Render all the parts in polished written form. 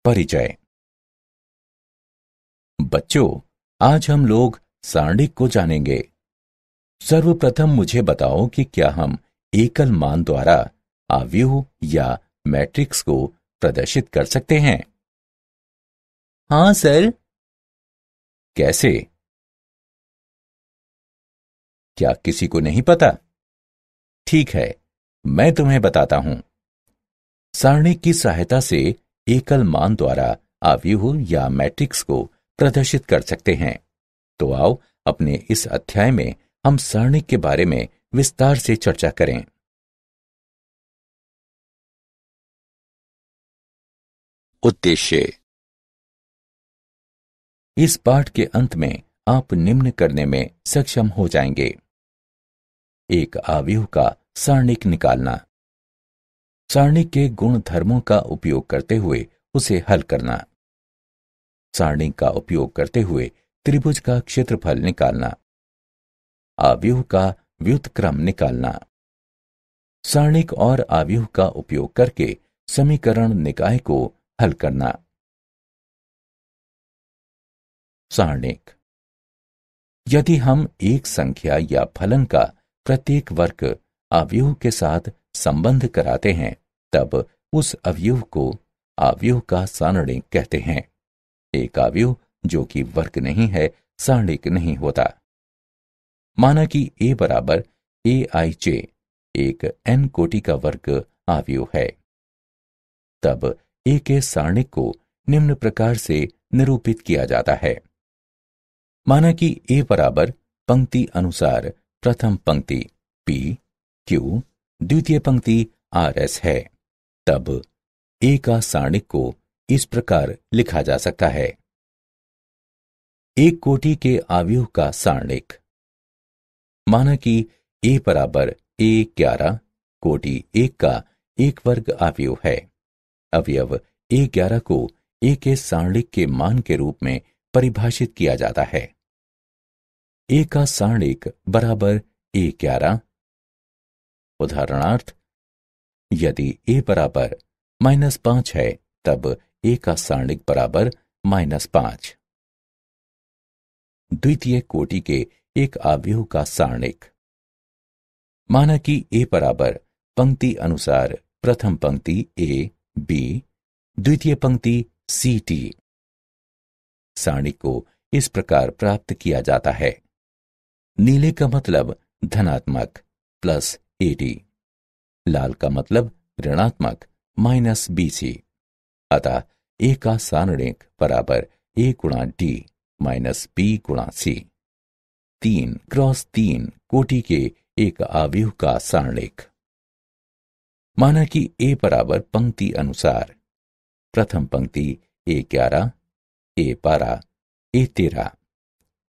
परिचय। बच्चों, आज हम लोग सारणिक को जानेंगे। सर्वप्रथम मुझे बताओ कि क्या हम एकल मान द्वारा आव्यूह या मैट्रिक्स को प्रदर्शित कर सकते हैं? हाँ सर। कैसे? क्या किसी को नहीं पता? ठीक है, मैं तुम्हें बताता हूं। सारणिक की सहायता से एकल मान द्वारा आव्यूह या मैट्रिक्स को प्रदर्शित कर सकते हैं। तो आओ अपने इस अध्याय में हम सारणिक के बारे में विस्तार से चर्चा करें। उद्देश्य। इस पाठ के अंत में आप निम्न करने में सक्षम हो जाएंगे। एक आव्यूह का सारणिक निकालना, सारणिक के गुण धर्मों का उपयोग करते हुए उसे हल करना, सारणिक का उपयोग करते हुए त्रिभुज का क्षेत्रफल निकालना, आव्यूह का व्युत्क्रम निकालना, सारणिक और आव्यूह का उपयोग करके समीकरण निकाय को हल करना। सारणिक। यदि हम एक संख्या या फलन का प्रत्येक वर्ग अवयव के साथ संबंध कराते हैं, तब उस अवयव को अवयव का सारणिक कहते हैं। एक अवयव जो कि वर्ग नहीं है, सारणिक नहीं होता। माना कि a बराबर aij एक n कोटि का वर्ग अवयव है, तब a के सारणिक को निम्न प्रकार से निरूपित किया जाता है। माना कि a बराबर पंक्ति अनुसार प्रथम पंक्ति p q, द्वितीय पंक्ति rs है, तब a का सारणिक को इस प्रकार लिखा जा सकता है। एक कोटि के अवयव का सारणिक। माना कि a बराबर a11 कोटि 1 का एक वर्ग अवयव है। अवयव a11 को a के सारणिक के मान के रूप में परिभाषित किया जाता है। a का सारणिक बराबर a11। उदाहरणार्थ, यदि a बराबर -5 है, तब a का सारणिक बराबर -5। द्वितीय कोटि के एक अवयव का सारणिक। माना कि a बराबर पंक्ति अनुसार प्रथम पंक्ति a b, द्वितीय पंक्ति c t। सारणिक को इस प्रकार प्राप्त किया जाता है। नीले का मतलब धनात्मक प्लस AD, लाल का मतलब ऋणात्मक -BC। अतः a का सारणिक बराबर a गुणा d माइनस b गुणा c। 3x3 कोटि के एक अवयव का सारणिक। माना कि a बराबर पंक्ति अनुसार प्रथम पंक्ति a11 a12 a13,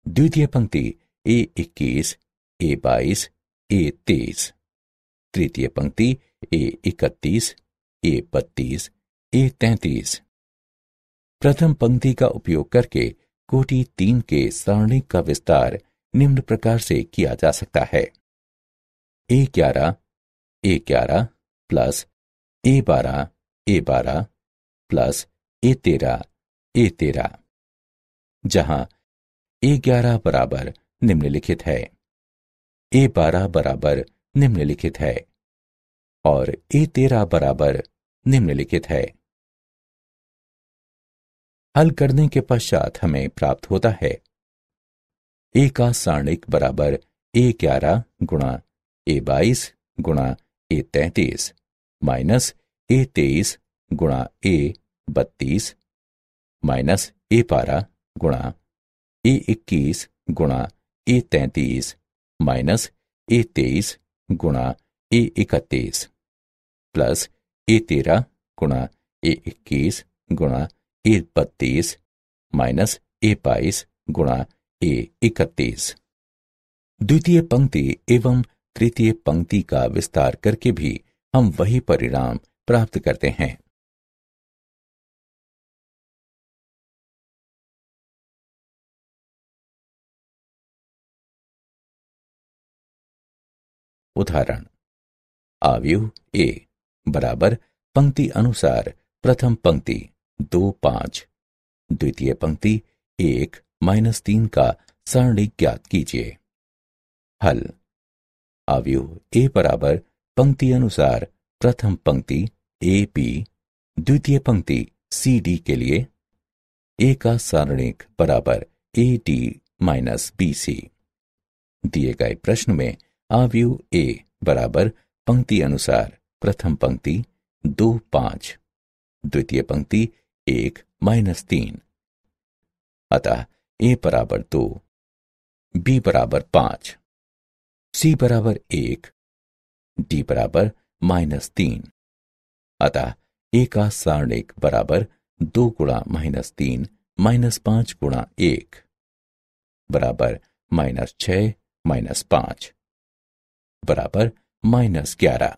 द्वितीय पंक्ति a21 a22 a23, तृतीय पंक्ति a31 a32 a33। प्रथम पंक्ति का उपयोग करके कोटि 3 के सारणिक का विस्तार निम्न प्रकार से किया जा सकता है। a11 plus a12 plus a13 जहां a11 बराबर निम्नलिखित है, a12 बराबर निम्नलिखित है और a13 बराबर निम्नलिखित है। हल करने के पश्चात हमें प्राप्त होता है a का सारणिक बराबर a11 गुणा a22 गुणा a33 माइनस a23 गुणा a32 माइनस a12 गुणा a21 गुणा a33 माइनस a23 गुणा a31 प्लस a13 गुणा a21 गुणा a32 माइनस a22 गुणा a31। द्वितीय पंक्ति एवं तृतीय पंक्ति का विस्तार करके भी हम वही परिणाम प्राप्त करते हैं। उदाहरण, अवयव a बराबर पंक्ति अनुसार प्रथम पंक्ति 2 5। द्वितीय पंक्ति 1 -3 का सारणिक ज्ञात कीजिए। हल। अवयव ए बराबर पंक्ति अनुसार प्रथम पंक्ति ए बी, द्वितीय पंक्ति सी डी के लिए ए का सारणिक बराबर a d minus b c. दिए गए प्रश्न में अवयव ए बराबर पंक्ति अनुसार प्रथम पंक्ति 2 5, द्वितीय पंक्ति 1 -3। अतः ए बराबर 2, बी बराबर 5, सी बराबर 1, डी बराबर -3। अतः ए का सारणिक बराबर 2 गुणा -3 -5 गुणा 1 बराबर -6 -5 बराबर -11।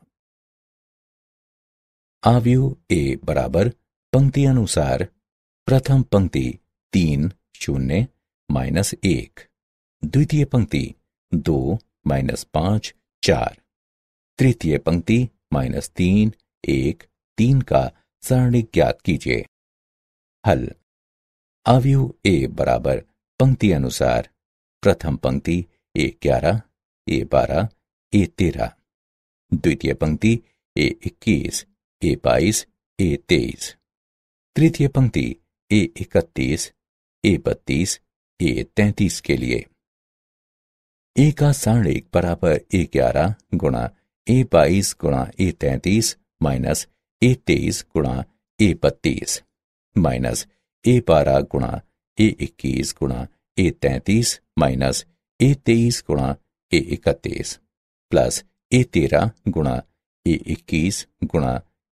अवयव ए बराबर पंक्ति अनुसार प्रथम पंक्ति 3 0 -1, द्वितीय पंक्ति 2 -5 4, तृतीय पंक्ति -3 1 3 का सारणिक ज्ञात कीजिए। हल। अवयव ए बराबर पंक्ति अनुसार प्रथम पंक्ति A11 A12 A13, द्वितीय पंक्ति A21 A22 A23, तृतीय पंक्ति A31 A32 A33 के लिए ए का सारणिक बराबर A11 गुणा A22 गुणा A33 माइनस A23 गुणा A32 माइनस A12 गुणा A21 गुणा A33 माइनस A23 गुणा A31 प्लस A13 गुणा A21 गुणा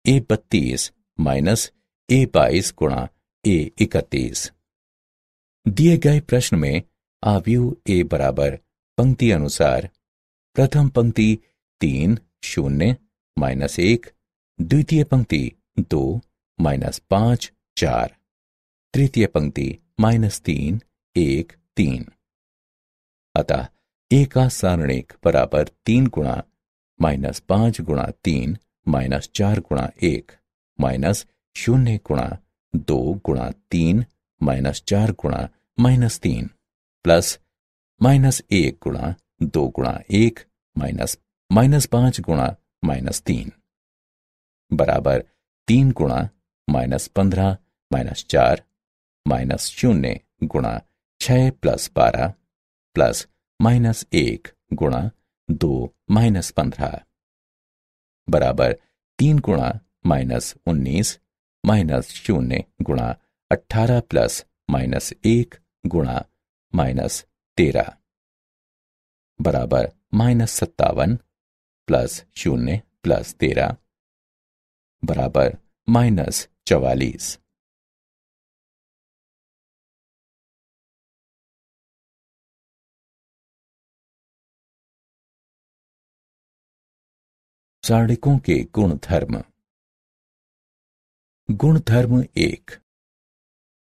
A32 माइनस A22 गुणा A31। दिए गए प्रश्न में अवयव ए बराबर पंक्ति अनुसार प्रथम पंक्ति 3 0 -1, द्वितीय पंक्ति 2 -5 4, तृतीय पंक्ति -3 1 3। अतः ए का सारणिक बराबर 3 गुणा -5 गुणा 3 -4 गुणा 1 -0 गुणा 2 गुणा 3 -4 गुणा -3 प्लस -1 गुणा 2 गुणा 1 -5 गुणा -3 बराबर 3 गुणा -15 -4 -0 गुणा 6 + 12 प्लस -1 गुणा 2 -15 बराबर 3 गुणा -19 -0 गुणा 18 प्लस -1 गुणा -13 बराबर -57 प्लस 0 प्लस 13 बराबर -44। सारणिकों के गुणधर्म। गुणधर्म 1।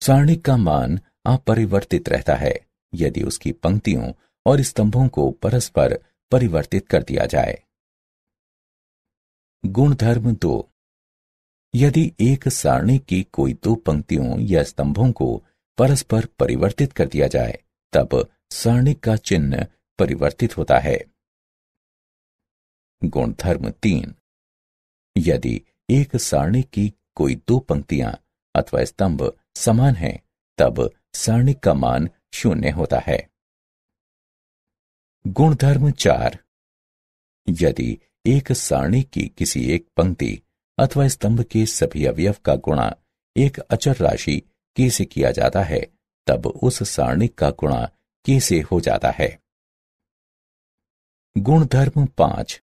सारणिक का मान अपरिवर्तित रहता है यदि उसकी पंक्तियों और स्तंभों को परस्पर परिवर्तित कर दिया जाए। गुणधर्म 2। यदि एक सारणिक की कोई दो पंक्तियों या स्तंभों को परस्पर परिवर्तित कर दिया जाए तब सारणिक का चिन्ह परिवर्तित होता है। गुणधर्म 3। यदि एक सारणिक की कोई दो पंक्तियां अथवा स्तंभ समान हैं तब सारणिक का मान 0 होता है। गुणधर्म 4। यदि एक सारणिक की किसी एक पंक्ति अथवा स्तंभ के सभी अवयव का गुणा एक अचर राशि k से किया जाता है तब उस सारणिक का गुणा k से हो जाता है। गुणधर्म 5।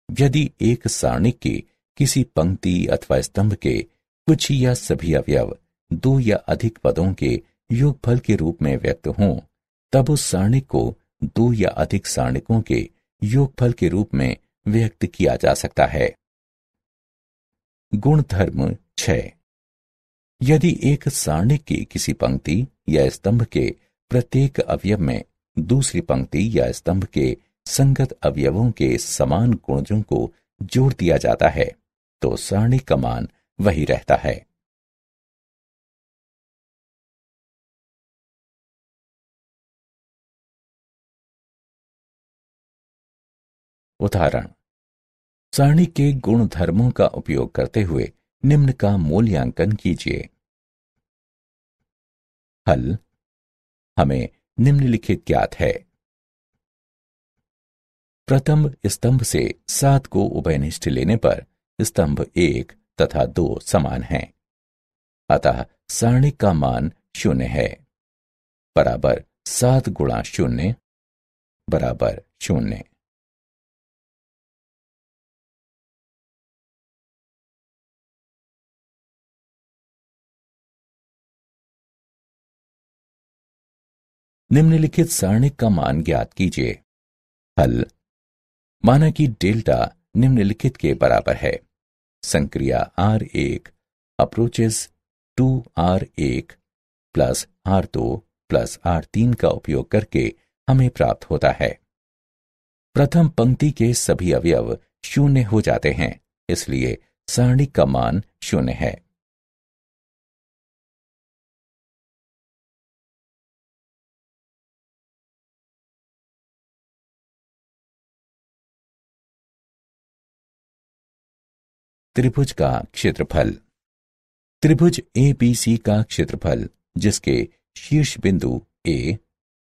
यदि एक सारणिक की किसी पंक्ति अथवा स्तंभ के कुछ या सभी अवयव दो या अधिक पदों के योगफल के रूप में व्यक्त हों तब उस सारणिक को दो या अधिक सारणिकों के योगफल के रूप में व्यक्त किया जा सकता है। गुणधर्म 6। यदि एक सारणिक की किसी पंक्ति या स्तंभ के प्रत्येक अवयव में दूसरी पंक्ति या स्तंभ के संगत अवयवों के समान गुणजों को जोड़ दिया जाता है तो सारणिक का मान वही रहता है। उदाहरण, सारणी के गुण धर्मों का उपयोग करते हुए निम्न का मूल्यांकन कीजिए। हल, हमें निम्नलिखित ज्ञात है। प्रथम स्तंभ से 7 को उभयनिष्ठ लेने पर स्तंभ 1 तथा 2 समान हैं, अतः सारणी का मान 0 है, बराबर 7 गुणा 0 बराबर 0। निम्नलिखित सारणिक का मान ज्ञात कीजिए। हल, माना कि डेल्टा निम्नलिखित के बराबर है। संक्रिया R1 approaches 2R1 plus R2 plus R3 का उपयोग करके हमें प्राप्त होता है। प्रथम पंक्ति के सभी अवयव 0 हो जाते हैं, इसलिए सारणी का मान 0 है। त्रिभुज का क्षेत्रफल। त्रिभुज ABC का क्षेत्रफल, जिसके शीर्ष बिंदु A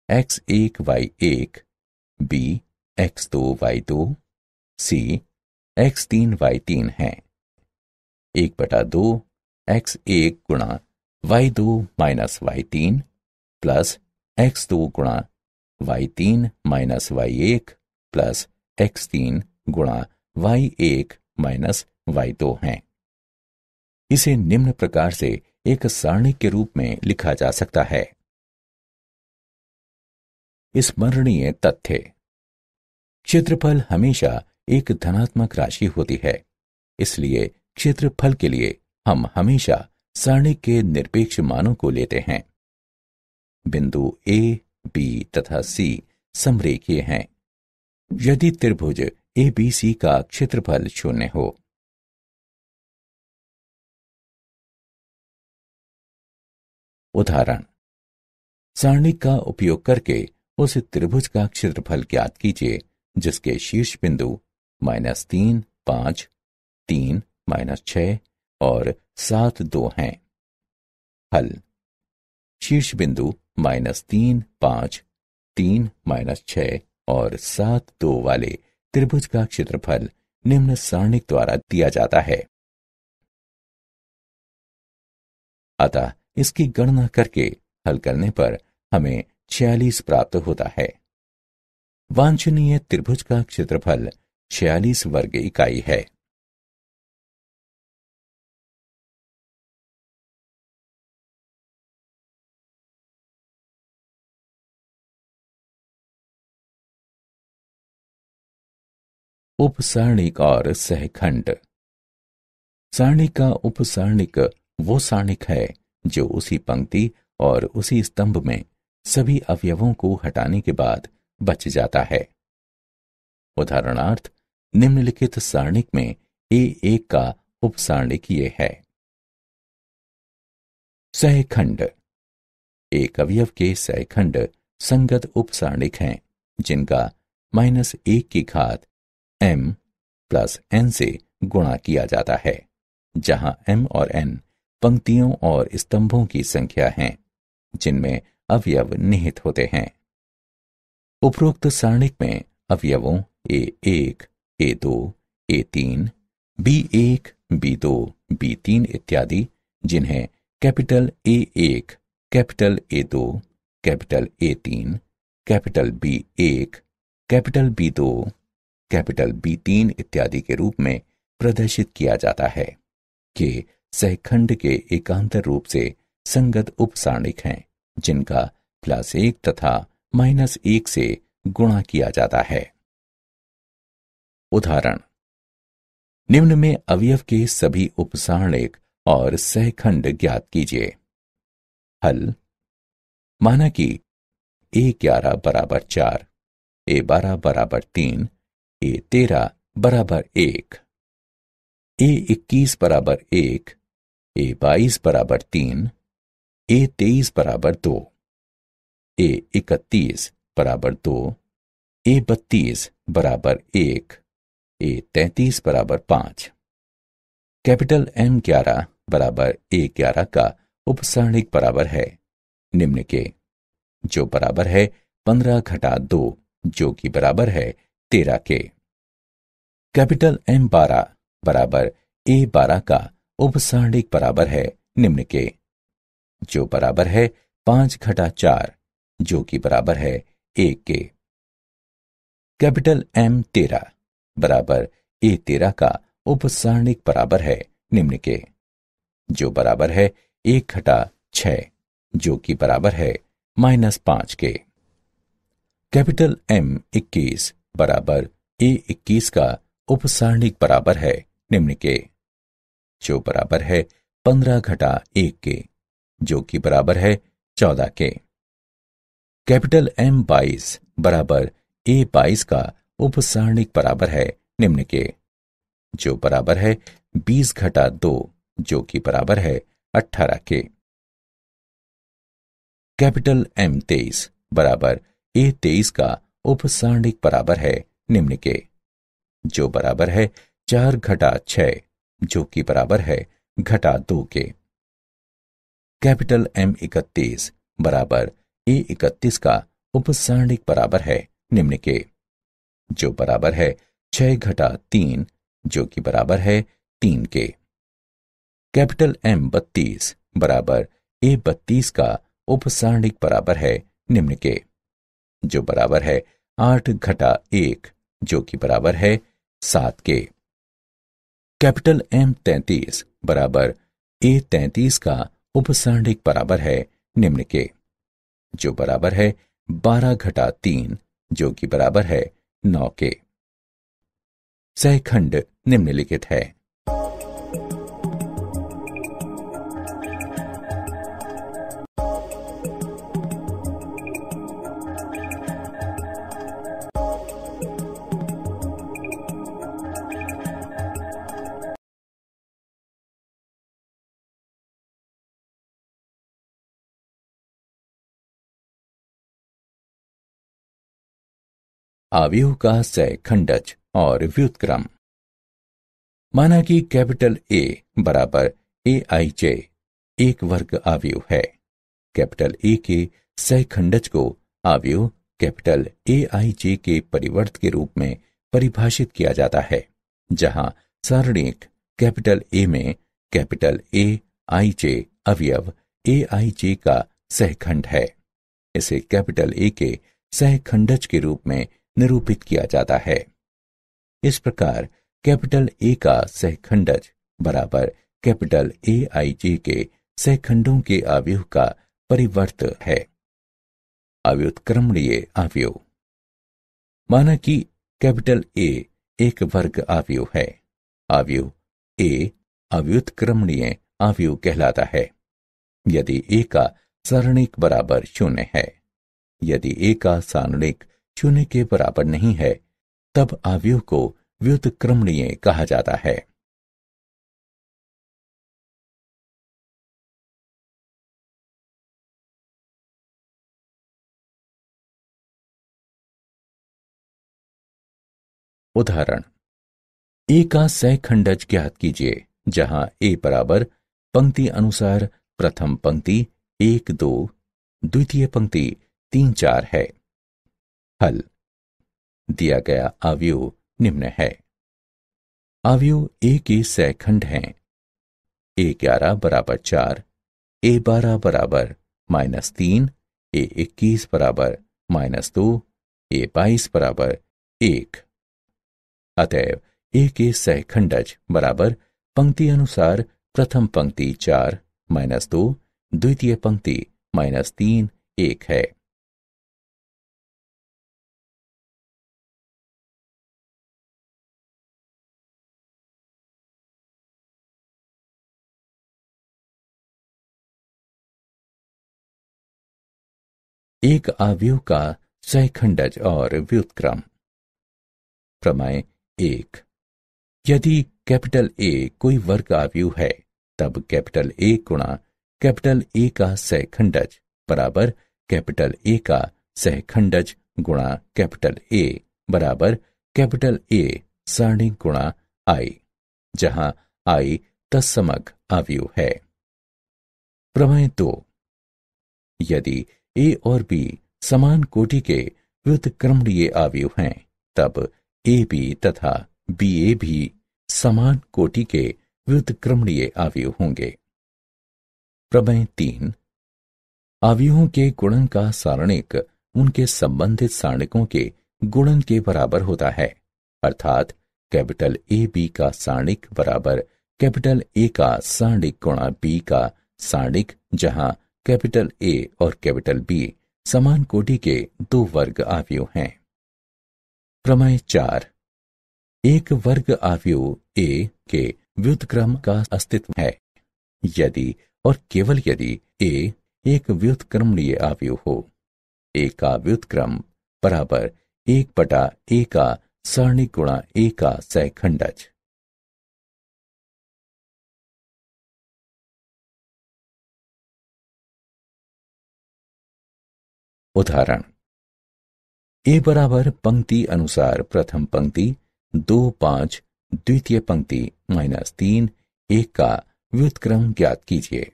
x1 y1, B x2 y2, C x3 y3 है, 1/2 x1 गुणा y2 minus y3 plus x2 गुणा y3 minus y1 plus x3 गुणा y1 माइनस y2 हैं। इसे निम्न प्रकार से एक सारणी के रूप में लिखा जा सकता है। स्मरणीय तथ्य। क्षेत्रफल हमेशा एक धनात्मक राशि होती है, इसलिए क्षेत्रफल के लिए हम हमेशा सारणी के निरपेक्ष मानों को लेते हैं। बिंदु A, B तथा C समरेखीय हैं। यदि त्रिभुज ABC का क्षेत्रफल 0 हो। उदाहरण, सारणी का उपयोग करके उस त्रिभुज का क्षेत्रफल ज्ञात कीजिए जिसके शीर्ष बिंदु -3, 5, 3, -6 और 7, 2 हैं। हल, शीर्ष बिंदु -3, 5, 3, -6 और 7, 2 वाले त्रिभुज का क्षेत्रफल निम्न सारणिक द्वारा दिया जाता है। अतः इसकी गणना करके हल करने पर हमें 46 प्राप्त होता है। वांछनीय त्रिभुज का क्षेत्रफल 46 वर्ग इकाई है। उपसारणिक और सहखंड। सारणी का उपसारणिक वो सारणिक है जो उसी पंक्ति और उसी स्तंभ में सभी अवयवों को हटाने के बाद बच जाता है। उदाहरणार्थ, निम्नलिखित सारणिक में A1 का उपसारणिक ये है। सहखंड। एक अवयव के सहखंड संगत उपसारणिक हैं जिनका -1 की घात m प्लस n से गुणा किया जाता है, जहां m और n पंक्तियों और स्तंभों की संख्या हैं जिनमें अवयव निहित होते हैं। उपरोक्त सारणिक में अवयवों A1, A2, A3, B1, B2, B3 इत्यादि, जिन्हें capital A1, capital A2, capital A3, capital B1, capital B2, capital B3 इत्यादि के रूप में प्रदर्शित किया जाता है, कि सहखंड के एकांतर रूप से संगत उपसारणिक हैं जिनका +1 तथा -1 से गुणा किया जाता है। उदाहरण, निम्न में अवयव के सभी उपसारणिक और सहखंड ज्ञात कीजिए। हल, माना कि A11 बराबर 4, A12 बराबर 3, A13 बराबर 1, A21 बराबर 1, A22 बराबर 3, A23 बराबर 2, A31 बराबर 2, A32 बराबर 1, A33 बराबर 5। कैपिटल M11 बराबर A11 का उपसारणिक बराबर है निम्न के, जो बराबर है 15 घटा 2 जो कि बराबर है 13 के। कैपिटल M12 बराबर A12 का उपसारणिक बराबर है निम्न के, जो बराबर है 5 घटा 4 जो कि बराबर है 1 के। कैपिटल M13 बराबर A13 का उपसारणिक बराबर है निम्न के, जो बराबर है 1 घटा 6 जो कि बराबर है -5 के। कैपिटल M21 बराबर A21 का उपसारणिक बराबर है निम्न के, जो बराबर है 15 घटा 1 के जो कि बराबर है 14 के। कैपिटल M22 बराबर A22 का उपसारणिक बराबर है निम्न के, जो बराबर है 20 घटा 2 जो कि बराबर है 18 के। कैपिटल M23 बराबर A23 का उपसारणिक बराबर है निम्न के, जो बराबर है 4 घटा 6 जो कि बराबर है घटा 2 के। कैपिटल M31 बराबर A31 का उपसारणिक बराबर है निम्न के, जो बराबर है 6 घटा 3 जो कि बराबर है 3 के। कैपिटल M32 बराबर A32 का उपसारणिक बराबर है निम्न के, जो बराबर है 8 घटा 1 जो कि बराबर है 7 के। कैपिटल M33 बराबर A33 का उपसारणिक बराबर है निम्न के, जो बराबर है 12 घटा 3 जो कि बराबर है 9 के। सहखंड निम्नलिखित है। अवयव का सहखंडज और व्युत्क्रम। माना कि कैपिटल A बराबर AIJ एक वर्ग अवयव है। कैपिटल A के सहखंडज को अवयव कैपिटल AIJ के परिवर्त के रूप में परिभाषित किया जाता है, जहां सारणिक कैपिटल A में कैपिटल AIJ अवयव AIJ का सहखंड है। इसे कैपिटल A के सहखंडज के रूप में निरूपित किया जाता है। इस प्रकार कैपिटल A का सहखंडज बराबर कैपिटल AIJ के सहखंडों के अवयव का परिवर्त है। अव्युत्क्रमणीय अवयव। माना कि कैपिटल A एक वर्ग अवयव है। अवयव A अव्युत्क्रमणीय अवयव कहलाता है यदि A का सारणिक बराबर 0 है। यदि A का सारणिक 0 के बराबर नहीं है, तब अवयव को व्युत्क्रमणीय कहा जाता है। उदाहरण, A का सहखंडज ज्ञात कीजिए, जहां A बराबर पंक्ति अनुसार प्रथम पंक्ति 1 2, द्वितीय पंक्ति 3 4 है। हल। दिया गया अवयव निम्न है। अवयव A के सहखंड हैं। A11 बराबर 4, A12 बराबर -3, A21 बराबर -2, A22 बराबर 1। अतएव A के सहखंडज बराबर पंक्ति अनुसार प्रथम पंक्ति 4 -2, द्वितीय पंक्ति -3 1 है। एक अवयव का सहखंडज और व्युत्क्रम। प्रमेय 1। यदि कैपिटल A कोई वर्ग अवयव है, तब कैपिटल A गुणा कैपिटल A का सहखंडज बराबर कैपिटल A का सहखंडज गुणा कैपिटल A बराबर कैपिटल A सारणिक गुणा i, जहां i तत्समक अवयव है। प्रमेय 2। यदि a और b समान कोटि के व्युत्क्रमणीय अवयव हैं, तब ab तथा ba भी समान कोटि के व्युत्क्रमणीय अवयव होंगे। प्रमेय 3। अवयवों के गुणन का सारणिक उनके संबंधित सारणिकों के गुणन के बराबर होता है, अर्थात कैपिटल ए बी का सारणिक बराबर कैपिटल ए का सारणिक गुणा बी का सारणिक, जहां कैपिटल ए और कैपिटल बी समान कोटि के दो वर्ग अवयव हैं। प्रमेय 4। एक वर्ग अवयव ए के व्युत्क्रम का अस्तित्व है यदि और केवल यदि ए एक व्युत्क्रमणीय अवयव हो। ए का व्युत्क्रम बराबर 1/a का सारणिक गुणा a का सहखंडज। उदाहरण: a बराबर पंक्ति अनुसार प्रथम पंक्ति 2 5 द्वितीय पंक्ति -3 1 का व्युत्क्रम ज्ञात कीजिए।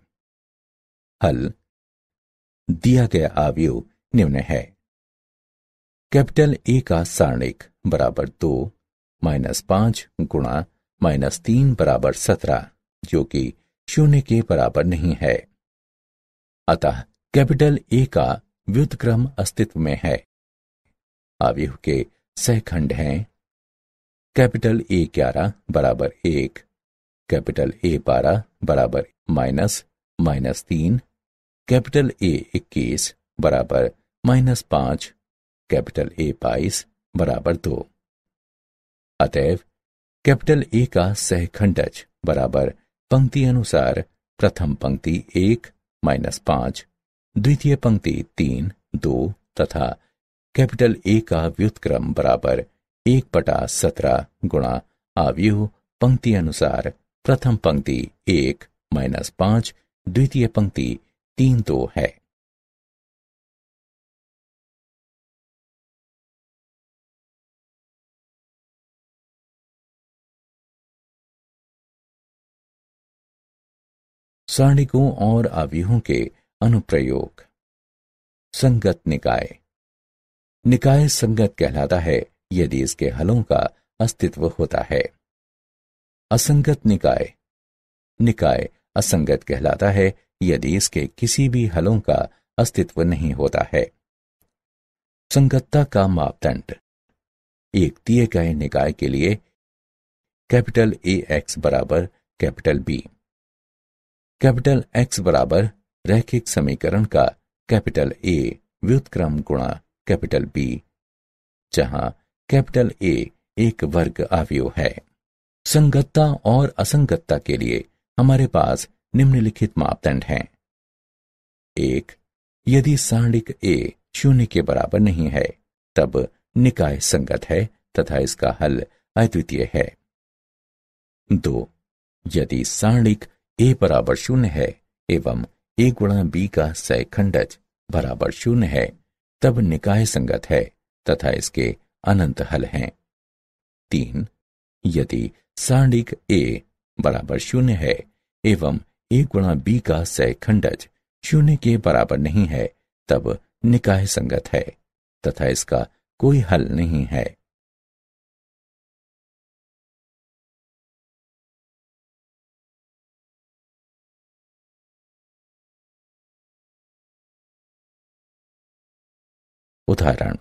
हल: दिया गया अवयव निम्न है। कैपिटल ए का सारणिक बराबर 2 -5 गुणा -3 बराबर 17, जो कि 0 के बराबर नहीं है। अतः कैपिटल ए का व्युत्क्रम अस्तित्व में है। अवयव के सहखंड हैं कैपिटल ए 11 बराबर 1, कैपिटल ए 12 बराबर -3, कैपिटल ए 21 बराबर -5, कैपिटल ए 22 बराबर 2। अतएव कैपिटल ए का सहखंडज बराबर पंक्ति अनुसार प्रथम पंक्ति 1 -5, द्वितीय पंक्ति 3 2 तथा कैपिटल ए का व्युत्क्रम बराबर 1/17 गुणा अवयव पंक्ति अनुसार प्रथम पंक्ति 1 -5, द्वितीय पंक्ति 3 2 है। सारणिकों और अवयवों के अनुप्रयोग। संगत निकाय। निकाय संगत कहलाता है यदि इसके हलों का अस्तित्व होता है। असंगत निकाय। निकाय असंगत कहलाता है यदि इसके किसी भी हलों का अस्तित्व नहीं होता है। संगतता का मापदंड। एक दिए गए निकाय के लिए कैपिटल ए एक्स बराबर कैपिटल बी। कैपिटल एक्स बराबर रैखिक समीकरण का कैपिटल ए व्युत्क्रम गुणा कैपिटल बी, जहां कैपिटल ए एक वर्ग अवयव है। संगतता और असंगतता के लिए हमारे पास निम्नलिखित मापदंड हैं। 1. यदि सारणिक ए 0 के बराबर नहीं है, तब निकाय संगत है तथा इसका हल अद्वितीय है। 2. यदि सारणिक ए बराबर 0 है एवं ए गुणा बी का सहखंडज बराबर 0 है, तब निकाय संगत है तथा इसके अनंत हल हैं। 3. यदि सारणिक ए बराबर 0 है एवं ए गुणा बी का सहखंडज 0 के बराबर नहीं है, तब निकाय संगत है तथा इसका कोई हल नहीं है। उदाहरण: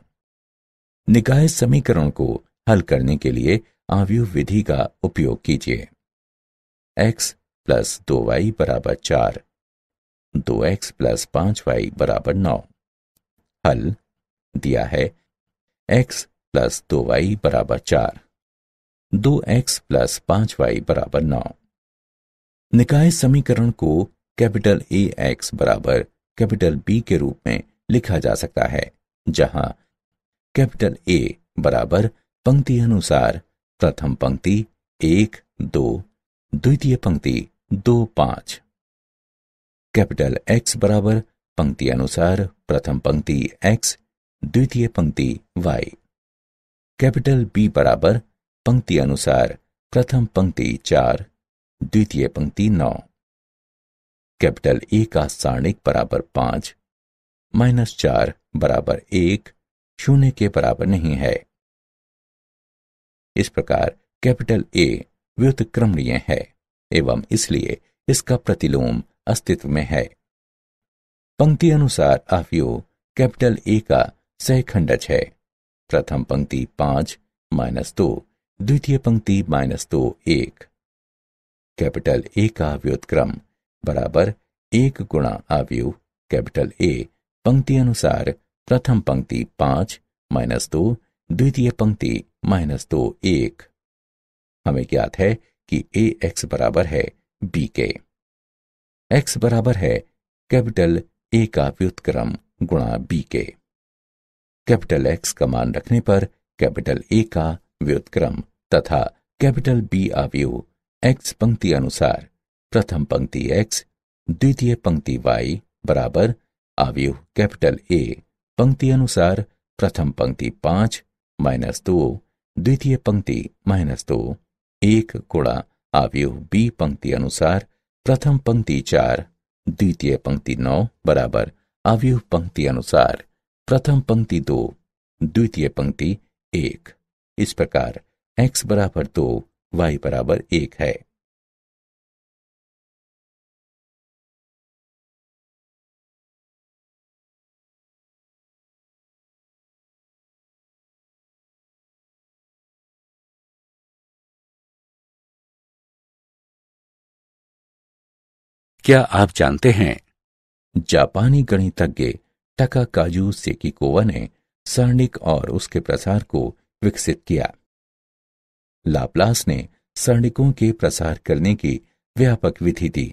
निकाय समीकरण को हल करने के लिए आव्यूह विधि का उपयोग कीजिए। x + 2y = 4, 2x + 5y = 9। हल दिया है x + 2y = 4, 2x + 5y = 9। निकाय समीकरण को कैपिटल ए एक्स बराबर कैपिटल बी के रूप में लिखा जा सकता है, जहां कैपिटल ए बराबर पंक्ति अनुसार प्रथम पंक्ति 1 2, द्वितीय पंक्ति 2 5, कैपिटल एक्स बराबर पंक्ति अनुसार प्रथम पंक्ति x, द्वितीय पंक्ति y, कैपिटल बी बराबर पंक्ति अनुसार प्रथम पंक्ति 4, द्वितीय पंक्ति 9। कैपिटल ए का सारणिक बराबर 5, -4 बराबर 1, 0 के बराबर नहीं है। इस प्रकार कैपिटल ए व्युत्क्रमणीय है एवं इसलिए इसका प्रतिलोम अस्तित्व में है। पंक्ति अनुसार अवयव कैपिटल ए का सहखंडज है। प्रथम पंक्ति 5 -2, द्वितीय पंक्ति -2 1। कैपिटल ए का व्युत्क्रम बराबर 1 गुणा अवयव कैपिटल ए पंक्ति अनुसार प्रथम पंक्ति 5 -2, द्वितीय पंक्ति -2 1। हमें ज्ञात है कि ए एक्स बराबर है बी के। एक्स बराबर है कैपिटल ए का व्युत्क्रम गुणा बी के। कैपिटल एक्स का मान रखने पर कैपिटल ए का व्युत्क्रम तथा कैपिटल बी अवयव एक्स पंक्ति अनुसार प्रथम पंक्ति एक्स, द्वितीय पंक्ति वाई बराबर अवयव कैपिटल ए पंक्ति अनुसार प्रथम पंक्ति 5 -2, द्वितीय पंक्ति -2 1 गुणा अवयव बी पंक्ति अनुसार प्रथम पंक्ति 4, द्वितीय पंक्ति 9 बराबर अवयव पंक्ति अनुसार प्रथम पंक्ति 2, द्वितीय पंक्ति 1। इस प्रकार x बराबर 2, y बराबर 1 है। क्या आप जानते हैं जापानी गणितज्ञ टाकाकाजु सेकिकोवा ने सारणिक और उसके प्रसार को विकसित किया। लाप्लास ने सारणिकों के प्रसार करने की व्यापक विधि दी।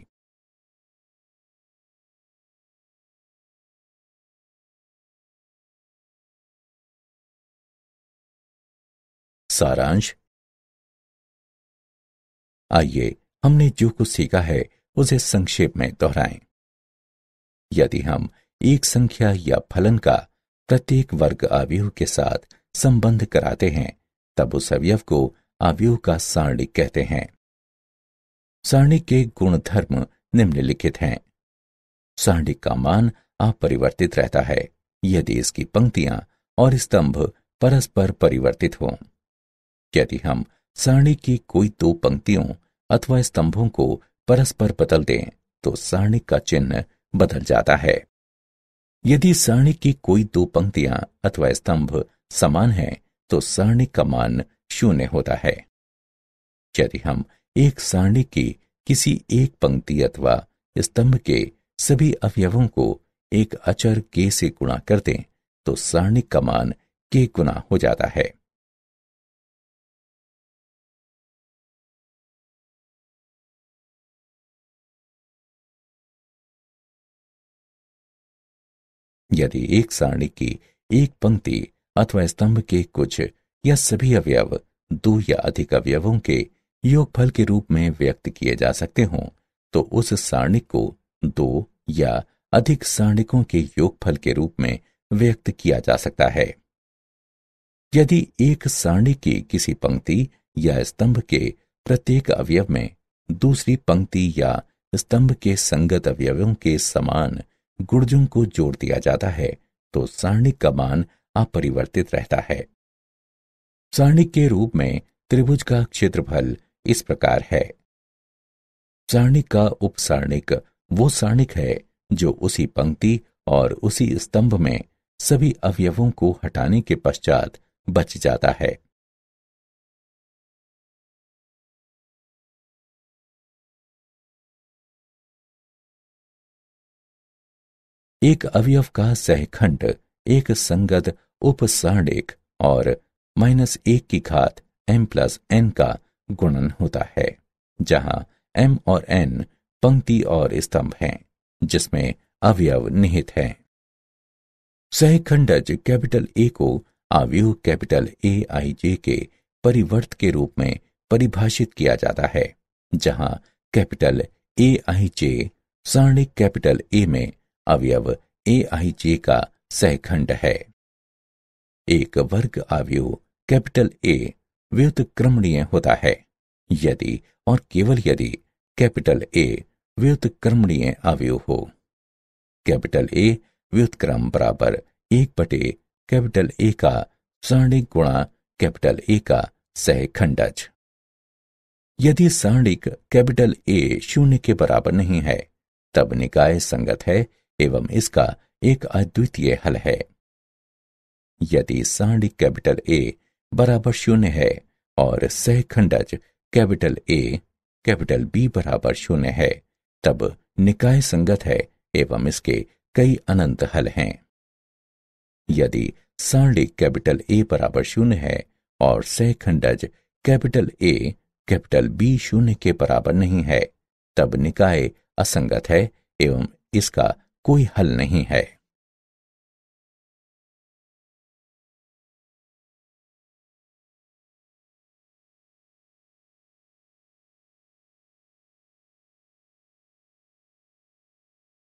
सारांश। आइए हमने जो कुछ सीखा है उसे संक्षेप में दोहराएं। यदि हम एक संख्या या फलन का प्रत्येक वर्ग अवयव के साथ संबंध कराते हैं तब उस अवयव को अवयव का सारणिक कहते हैं। सारणिक के गुणधर्म निम्नलिखित हैं। सारणिक का मान अपरिवर्तित रहता है यदि इसकी पंक्तियां और स्तंभ परस्पर परिवर्तित हों। यदि हम सारणिक की कोई दो पंक्तियों अथवा स्तंभों को परस्पर बदल दें तो सारणिक का चिन्ह बदल जाता है। यदि सारणिक की कोई दो पंक्तियां अथवा स्तंभ समान हैं तो सारणिक का मान 0 होता है। यदि हम एक सारणिक की किसी एक पंक्ति अथवा स्तंभ के सभी अवयवों को एक अचर के से गुणा कर दें तो सारणिक का मान k गुना हो जाता है। यदि एक सारणी की एक पंक्ति अथवा स्तंभ के कुछ या सभी अवयव दो या अधिक अवयवों के योगफल के रूप में व्यक्त किए जा सकते हों तो उस सारणिक को दो या अधिक सारणिकों के योगफल के रूप में व्यक्त किया जा सकता है। यदि एक सारणी की किसी पंक्ति या स्तंभ के प्रत्येक अवयव में दूसरी पंक्ति या स्तंभ के संगत अवयवों के समान गुणजों को जोड़ दिया जाता है तो सारणिक का मान अपरिवर्तित रहता है। सारणिक के रूप में त्रिभुज का क्षेत्रफल इस प्रकार है। सारणिक का उपसारणिक वो सारणिक है जो उसी पंक्ति और उसी स्तंभ में सभी अवयवों को हटाने के पश्चात बच जाता है। एक अवयव का सहखंड एक संगत उपसारणिक और -1 की घात m+n का गुणन होता है जहां m और n पंक्ति और स्तंभ हैं जिसमें अवयव निहित हैं। सहखंडज कैपिटल A को अवयव कैपिटल AIJ के परिवर्त के रूप में परिभाषित किया जाता है जहां कैपिटल AIJ सारणिक कैपिटल A में अवयव AIJ का सहखंड है। एक वर्ग अवयव कैपिटल A व्युत्क्रमणीय होता है यदि और केवल यदि कैपिटल ए व्युत्क्रमणीय अवयव हो। कैपिटल ए व्युत्क्रम बराबर 1 बटे कैपिटल ए का सारणिक गुणा कैपिटल ए का सहखंडज। यदि सारणिक कैपिटल ए 0 के बराबर नहीं है तब निकाय संगत है एवं इसका एक अद्वितीय हल है। यदि सारणिक कैपिटल ए बराबर 0 है और सहखंडज कैपिटल ए कैपिटल बी बराबर 0 है तब निकाय संगत है एवं इसके कई अनंत हल हैं। यदि सारणिक कैपिटल ए बराबर 0 है और सहखंडज कैपिटल ए कैपिटल बी 0 के बराबर नहीं है तब निकाय असंगत है एवं इसका कोई हल नहीं है।